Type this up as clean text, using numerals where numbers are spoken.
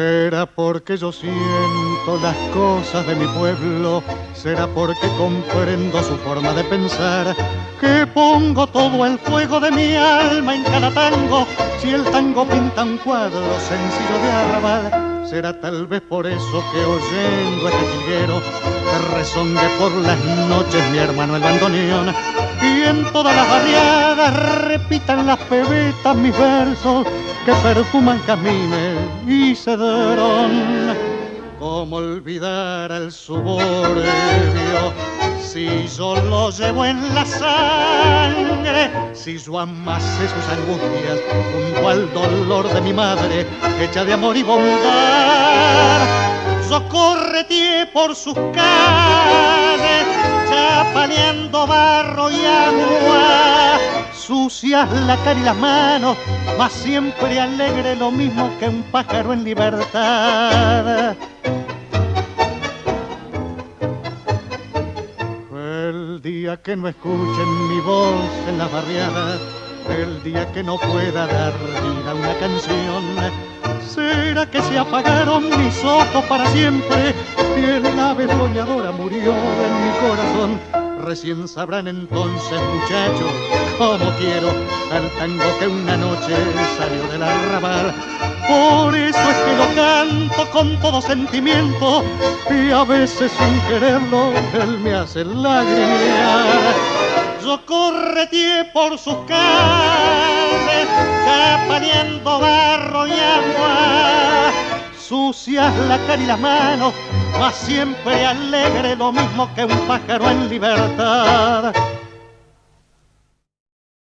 Será porque yo siento las cosas de mi pueblo, será porque comprendo su forma de pensar, que pongo todo el fuego de mi alma en cada tango, si el tango pinta un cuadro sencillo de arrabal. Será tal vez por eso que oyendo este jilguero te rezongue por las noches mi hermano el bandoneón, y en todas las barriadas repitan las pebetas mis versos que perfuman camines y cedrón. ¿Cómo olvidar al suburbio si yo lo llevo en la sangre? Si yo amasé sus angustias junto al dolor de mi madre, hecha de amor y bondad. Yo correteé por sus calles, chapaleando barro y agua, sucias la cara y las manos, mas siempre alegre, lo mismo que un pájaro en libertad. El día que no escuchen mi voz en las barriadas, el día que no pueda dar vida a una canción, será que se apagaron mis ojos para siempre y el ave soñadora murió en mi corazón. Recién sabrán entonces, muchachos, cómo quiero al tango que una noche salió del arrabal. Por eso es que lo canto con todo sentimiento y a veces sin quererlo él me hace lagrimear. Yo correteé por sus calles, chapaleando barro y agua, sucias la cara y las manos, mas siempre alegre, lo mismo que un pájaro en libertad.